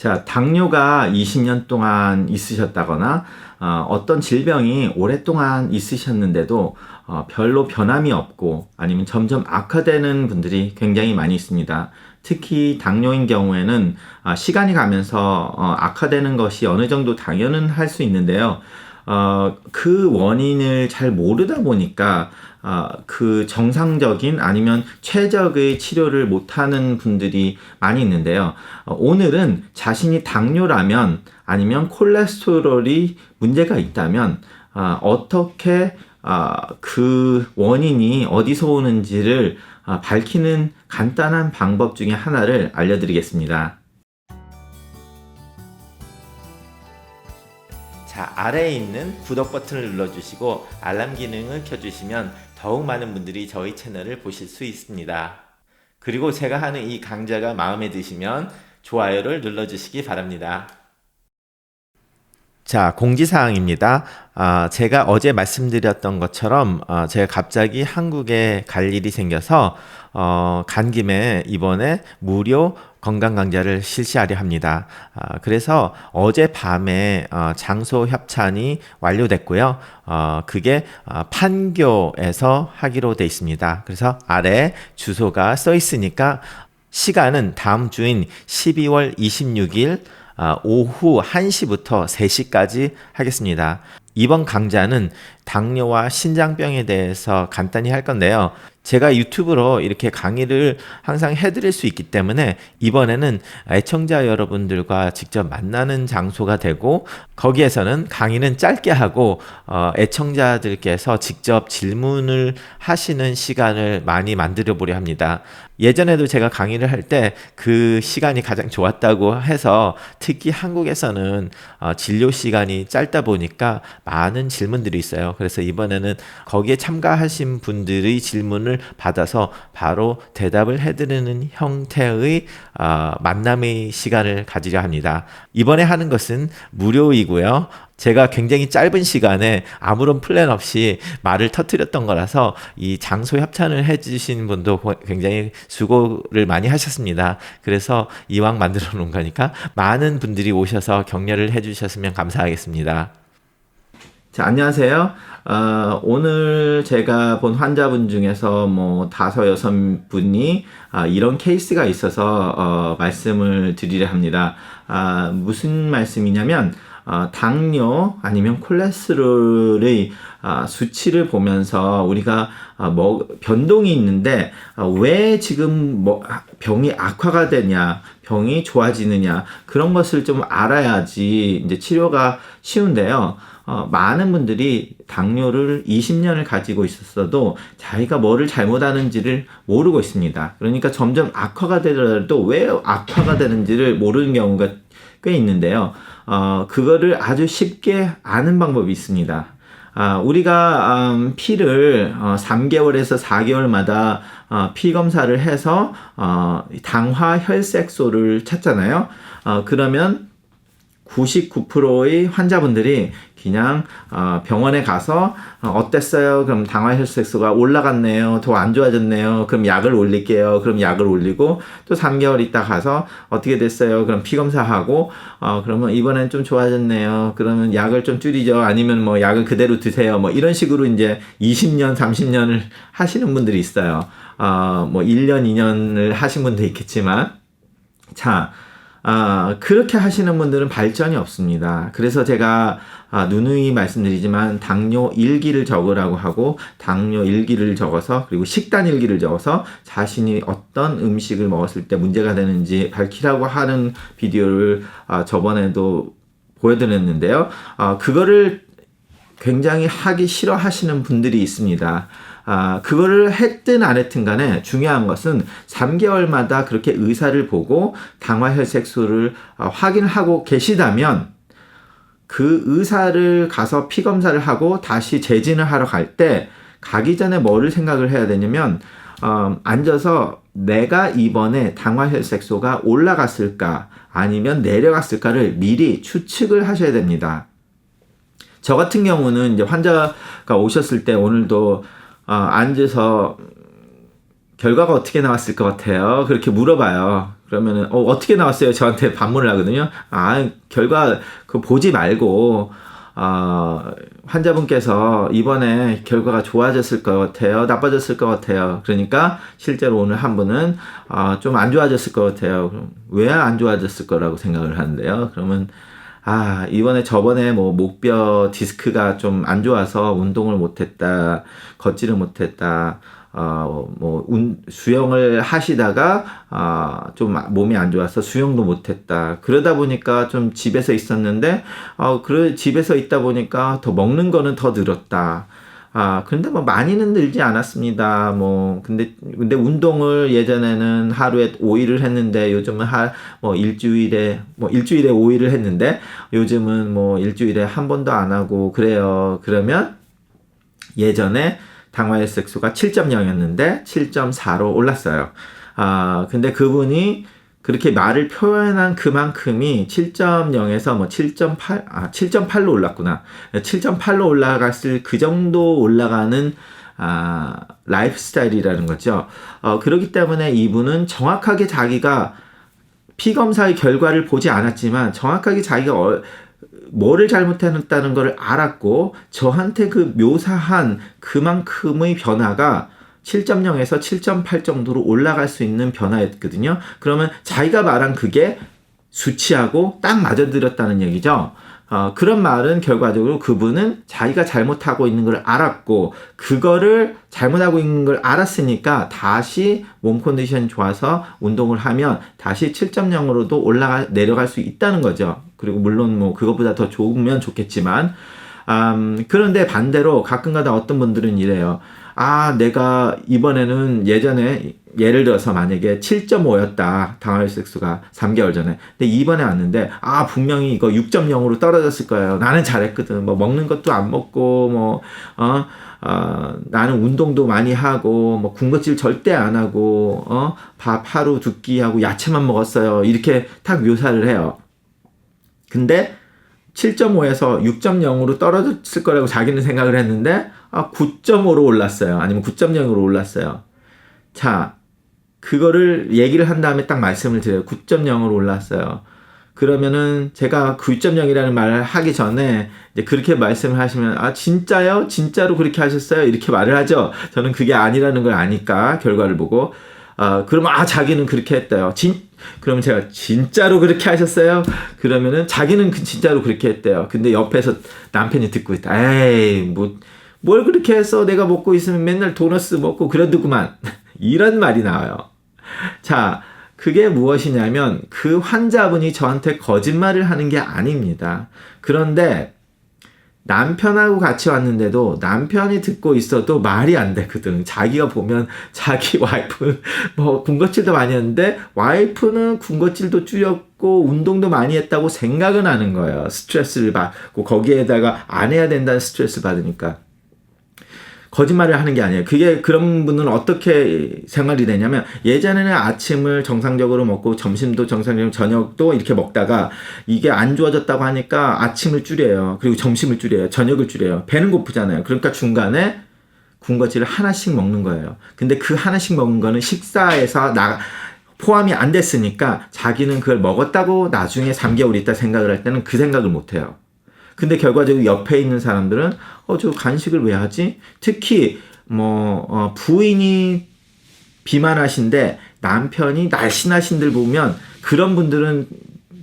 자, 당뇨가 20년 동안 있으셨다거나 어떤 질병이 오랫동안 있으셨는데도 별로 변함이 없고 아니면 점점 악화되는 분들이 굉장히 많이 있습니다. 특히 당뇨인 경우에는 시간이 가면서 악화되는 것이 어느 정도 당연은 할 수 있는데요. 그 원인을 잘 모르다 보니까 그 정상적인 아니면 최적의 치료를 못하는 분들이 많이 있는데요. 오늘은 자신이 당뇨라면 아니면 콜레스테롤이 문제가 있다면 어떻게 그 원인이 어디서 오는지를 밝히는 간단한 방법 중에 하나를 알려드리겠습니다. 자, 아래에 있는 구독 버튼을 눌러주시고 알람 기능을 켜주시면 더욱 많은 분들이 저희 채널을 보실 수 있습니다. 그리고 제가 하는 이 강좌가 마음에 드시면 좋아요를 눌러주시기 바랍니다. 자, 공지사항입니다. 제가 어제 말씀드렸던 것처럼 제가 갑자기 한국에 갈 일이 생겨서 간 김에 이번에 무료 건강 강좌를 실시하려 합니다. 그래서 어젯밤에 장소 협찬이 완료됐고요. 그게 판교에서 하기로 돼 있습니다. 그래서 아래 주소가 써 있으니까 시간은 다음 주인 12월 26일 오후 1시부터 3시까지 하겠습니다. 이번 강좌는 당뇨와 신장병에 대해서 간단히 할 건데요. 제가 유튜브로 이렇게 강의를 항상 해드릴 수 있기 때문에 이번에는 애청자 여러분들과 직접 만나는 장소가 되고 거기에서는 강의는 짧게 하고 애청자들께서 직접 질문을 하시는 시간을 많이 만들어 보려 합니다. 예전에도 제가 강의를 할 때 그 시간이 가장 좋았다고 해서 특히 한국에서는 진료 시간이 짧다 보니까 많은 질문들이 있어요. 그래서 이번에는 거기에 참가하신 분들의 질문을 받아서 바로 대답을 해드리는 형태의 만남의 시간을 가지려 합니다. 이번에 하는 것은 무료이고요. 제가 굉장히 짧은 시간에 아무런 플랜 없이 말을 터뜨렸던 거라서 이 장소 협찬을 해주신 분도 굉장히 수고를 많이 하셨습니다. 그래서 이왕 만들어 놓은 거니까 많은 분들이 오셔서 격려를 해주셨으면 감사하겠습니다. 자, 안녕하세요. 오늘 제가 본 환자분 중에서 뭐 5-6분이 이런 케이스가 있어서 말씀을 드리려 합니다. 무슨 말씀이냐면 당뇨 아니면 콜레스테롤의 수치를 보면서 우리가 변동이 있는데 왜 지금 병이 악화가 되냐, 병이 좋아지느냐 그런 것을 좀 알아야지 이제 치료가 쉬운데요. 많은 분들이 당뇨를 20년을 가지고 있었어도 자기가 뭐를 잘못하는지를 모르고 있습니다. 그러니까 점점 악화가 되더라도 왜 악화가 되는지를 모르는 경우가 꽤 있는데요. 그거를 아주 쉽게 아는 방법이 있습니다. 우리가 피를 3개월에서 4개월마다 피 검사를 해서 당화 혈색소를 찾잖아요. 그러면 99%의 환자분들이 그냥 병원에 가서 어땠어요? 그럼 당화혈색소가 올라갔네요. 더 안 좋아졌네요. 그럼 약을 올릴게요. 그럼 약을 올리고 또 3개월 있다 가서 어떻게 됐어요? 그럼 피검사하고 그러면 이번엔 좀 좋아졌네요. 그러면 약을 좀 줄이죠. 아니면 뭐 약을 그대로 드세요. 뭐 이런 식으로 이제 20년, 30년을 하시는 분들이 있어요. 뭐 1년, 2년을 하신 분도 있겠지만 자, 그렇게 하시는 분들은 발전이 없습니다. 그래서 제가 누누이 말씀드리지만 당뇨 일기를 적으라고 하고 당뇨 일기를 적어서 그리고 식단 일기를 적어서 자신이 어떤 음식을 먹었을 때 문제가 되는지 밝히라고 하는 비디오를 저번에도 보여드렸는데요. 그거를 굉장히 하기 싫어하시는 분들이 있습니다. 그거를 했든 안 했든 간에 중요한 것은 3개월마다 그렇게 의사를 보고 당화혈색소를 확인하고 계시다면 그 의사를 가서 피검사를 하고 다시 재진을 하러 갈 때 가기 전에 뭐를 생각을 해야 되냐면 앉아서 내가 이번에 당화혈색소가 올라갔을까 아니면 내려갔을까를 미리 추측을 하셔야 됩니다. 저 같은 경우는 이제 환자가 오셨을 때 오늘도 앉아서 결과가 어떻게 나왔을 것 같아요? 그렇게 물어봐요. 그러면은 어떻게 나왔어요? 저한테 반문을 하거든요. 결과 그 보지 말고 환자분께서 이번에 결과가 좋아졌을 것 같아요, 나빠졌을 것 같아요. 그러니까 실제로 오늘 한 분은 좀 안 좋아졌을 것 같아요. 그럼 왜 안 좋아졌을 거라고 생각을 하는데요. 그러면 저번에 목뼈 디스크가 좀 안 좋아서 운동을 못했다, 걷지를 못했다, 수영을 하시다가, 좀 몸이 안 좋아서 수영도 못했다. 그러다 보니까 좀 집에서 있었는데, 집에서 있다 보니까 더 먹는 거는 더 늘었다. 그런데 많이는 늘지 않았습니다. 근데 운동을 예전에는 하루에 5일을 했는데, 요즘은 일주일에 5일을 했는데, 요즘은 일주일에 한 번도 안 하고 그래요. 그러면 예전에 당화혈 색소가 7.0이었는데 7.4로 올랐어요. 근데 그분이 그렇게 말을 표현한 그만큼이 7.0에서 7.8로 올랐구나. 7.8로 올라갔을 그 정도 올라가는 라이프 스타일이라는 거죠. 그렇기 때문에 이분은 정확하게 자기가 피검사의 결과를 보지 않았지만 정확하게 자기가 뭐를 잘못했다는 걸 알았고, 저한테 그 묘사한 그만큼의 변화가 7.0에서 7.8 정도로 올라갈 수 있는 변화였거든요. 그러면 자기가 말한 그게 수치하고 딱 맞아들였다는 얘기죠. 그런 말은 결과적으로 그분은 자기가 잘못하고 있는 걸 알았고, 그거를 잘못하고 있는 걸 알았으니까 다시 몸 컨디션 좋아서 운동을 하면 다시 7.0으로도 내려갈 수 있다는 거죠. 그리고 물론 그것보다 더 좋으면 좋겠지만, 그런데 반대로 가끔가다 어떤 분들은 이래요. 내가 이번에는 예전에 예를 들어서 만약에 7.5였다. 당화혈 색소가 3개월 전에. 근데 이번에 왔는데 분명히 이거 6.0으로 떨어졌을 거예요. 나는 잘했거든. 먹는 것도 안 먹고 나는 운동도 많이 하고 군것질 절대 안 하고 밥 하루 두 끼 하고 야채만 먹었어요. 이렇게 딱 묘사를 해요. 근데 7.5에서 6.0으로 떨어졌을 거라고 자기는 생각을 했는데 9.5로 올랐어요. 아니면 9.0으로 올랐어요. 자, 그거를 얘기를 한 다음에 딱 말씀을 드려요. 9.0으로 올랐어요. 그러면은 제가 9.0이라는 말을 하기 전에 이제 그렇게 말씀을 하시면 진짜요? 진짜로 그렇게 하셨어요? 이렇게 말을 하죠. 저는 그게 아니라는 걸 아니까 결과를 보고 그러면 자기는 그렇게 했대요. 그러면 제가 진짜로 그렇게 하셨어요? 그러면은 자기는 진짜로 그렇게 했대요. 근데 옆에서 남편이 듣고 있다. 에이 뭘 그렇게 해서 내가 먹고 있으면 맨날 도너스 먹고 그러더구만. 이런 말이 나와요. 자, 그게 무엇이냐면 그 환자분이 저한테 거짓말을 하는 게 아닙니다. 그런데 남편하고 같이 왔는데도 남편이 듣고 있어도 말이 안 되거든. 자기가 보면 자기 와이프는 군것질도 많이 했는데 와이프는 군것질도 줄였고 운동도 많이 했다고 생각은 하는 거예요. 스트레스를 받고 거기에다가 안 해야 된다는 스트레스를 받으니까. 거짓말을 하는 게 아니에요. 그런 분은 어떻게 생활이 되냐면 예전에는 아침을 정상적으로 먹고 점심도 정상적으로 저녁도 이렇게 먹다가 이게 안 좋아졌다고 하니까 아침을 줄여요. 그리고 점심을 줄여요. 저녁을 줄여요. 배는 고프잖아요. 그러니까 중간에 군것질을 하나씩 먹는 거예요. 근데 그 하나씩 먹는 거는 식사에서 포함이 안 됐으니까 자기는 그걸 먹었다고 나중에 3개월 있다 생각을 할 때는 그 생각을 못 해요. 근데 결과적으로 옆에 있는 사람들은 저 간식을 왜 하지? 특히 부인이 비만하신데 남편이 날씬하신들 보면 그런 분들은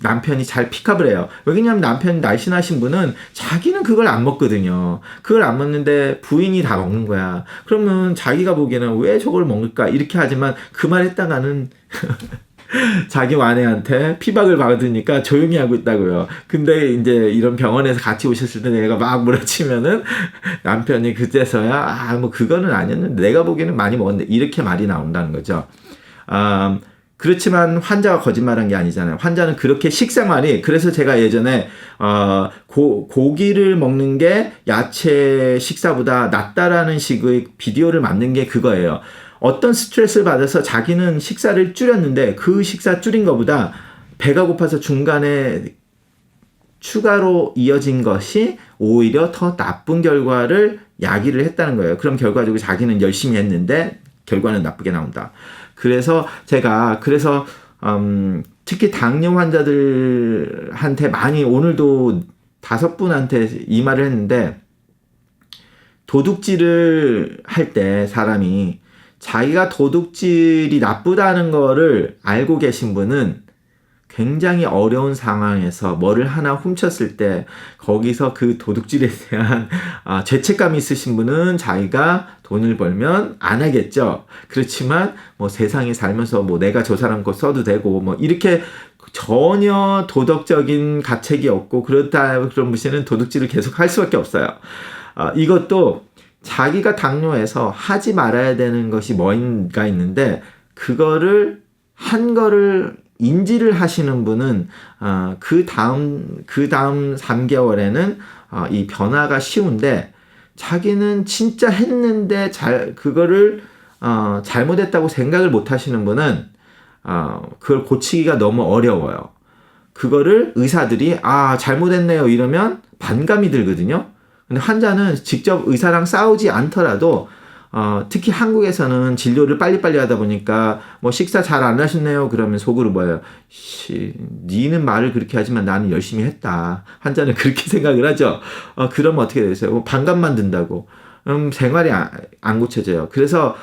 남편이 잘 픽업을 해요. 왜냐면 남편이 날씬하신 분은 자기는 그걸 안 먹거든요. 그걸 안 먹는데 부인이 다 먹는 거야. 그러면 자기가 보기에는 왜 저걸 먹을까? 이렇게 하지만 그 말 했다가는 자기 아내한테 피박을 받으니까 조용히 하고 있다고요. 근데 이제 이런 병원에서 같이 오셨을 때 내가 막 몰아치면은 남편이 그제서야 그거는 아니었는데 내가 보기에는 많이 먹었는데 이렇게 말이 나온다는 거죠. 그렇지만 환자가 거짓말한 게 아니잖아요. 환자는 그렇게 식생활이, 그래서 제가 예전에 고기를 먹는 게 야채 식사보다 낫다라는 식의 비디오를 만든 게 그거예요. 어떤 스트레스를 받아서 자기는 식사를 줄였는데 그 식사 줄인 것보다 배가 고파서 중간에 추가로 이어진 것이 오히려 더 나쁜 결과를 야기를 했다는 거예요. 그럼 결과적으로 자기는 열심히 했는데 결과는 나쁘게 나온다. 그래서 제가 특히 당뇨 환자들한테 많이 오늘도 5분한테 이 말을 했는데 도둑질을 할 때 사람이 자기가 도둑질이 나쁘다는 거를 알고 계신 분은 굉장히 어려운 상황에서 뭐를 하나 훔쳤을 때 거기서 그 도둑질에 대한 죄책감이 있으신 분은 자기가 돈을 벌면 안 하겠죠. 그렇지만 뭐 세상에 살면서 뭐 내가 저 사람 거 써도 되고 뭐 이렇게 전혀 도덕적인 가책이 없고 그렇다 그런 분은 도둑질을 계속 할 수밖에 없어요. 이것도 자기가 당뇨해서 하지 말아야 되는 것이 뭔가 있는데 그거를 한 거를 인지를 하시는 분은 그 다음 3개월에는 이 변화가 쉬운데 자기는 진짜 했는데 그거를 잘못했다고 생각을 못 하시는 분은 그걸 고치기가 너무 어려워요. 그거를 의사들이 잘못했네요 이러면 반감이 들거든요. 근데 환자는 직접 의사랑 싸우지 않더라도 특히 한국에서는 진료를 빨리빨리 하다 보니까 뭐 식사 잘 안 하셨네요 그러면 속으로 뭐예요? 니는 말을 그렇게 하지만 나는 열심히 했다. 환자는 그렇게 생각을 하죠. 그러면 어떻게 되겠어요? 반감만 든다고. 생활이 안 고쳐져요. 그래서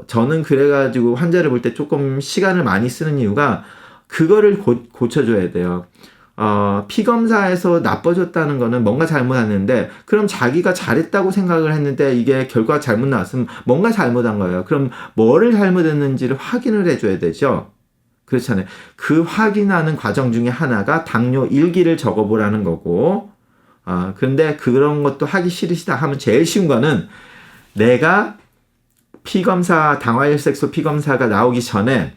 저는 그래가지고 환자를 볼 때 조금 시간을 많이 쓰는 이유가 그거를 고쳐줘야 돼요. 피검사에서 나빠졌다는 거는 뭔가 잘못했는데 그럼 자기가 잘했다고 생각을 했는데 이게 결과가 잘못 나왔으면 뭔가 잘못한 거예요. 그럼 뭐를 잘못했는지를 확인을 해줘야 되죠. 그렇잖아요. 그 확인하는 과정 중에 하나가 당뇨 일기를 적어보라는 거고 그런데 그런 것도 하기 싫으시다 하면 제일 쉬운 거는 내가 당화혈색소 피검사가 나오기 전에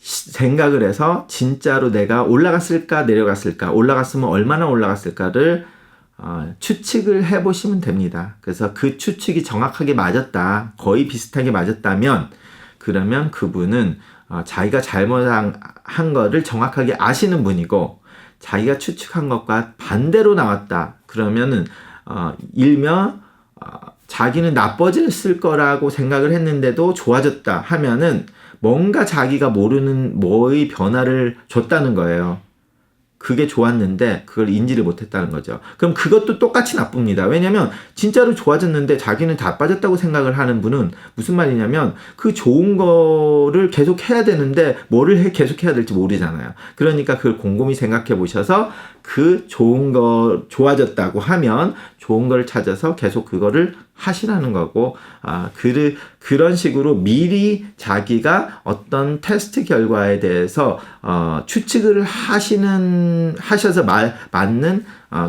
생각을 해서 진짜로 내가 올라갔을까 내려갔을까 올라갔으면 얼마나 올라갔을까를 추측을 해보시면 됩니다. 그래서 그 추측이 정확하게 맞았다 거의 비슷하게 맞았다면 그러면 그분은 자기가 잘못한 거를 정확하게 아시는 분이고 자기가 추측한 것과 반대로 나왔다 그러면은 일명 자기는 나빠졌을 거라고 생각을 했는데도 좋아졌다 하면은 뭔가 자기가 모르는 뭐의 변화를 줬다는 거예요. 그게 좋았는데 그걸 인지를 못했다는 거죠. 그럼 그것도 똑같이 나쁩니다. 왜냐면 진짜로 좋아졌는데 자기는 다 빠졌다고 생각을 하는 분은 무슨 말이냐면 그 좋은 거를 계속 해야 되는데 뭐를 계속 해야 될지 모르잖아요. 그러니까 그걸 곰곰이 생각해 보셔서 그 좋은 거 좋아졌다고 하면 좋은 걸 찾아서 계속 그거를 하시라는 거고 그런 식으로 미리 자기가 어떤 테스트 결과에 대해서 추측을 하셔서 맞는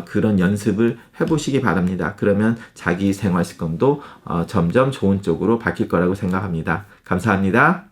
그런 연습을 해보시기 바랍니다. 그러면 자기 생활 습관도 점점 좋은 쪽으로 바뀔 거라고 생각합니다. 감사합니다.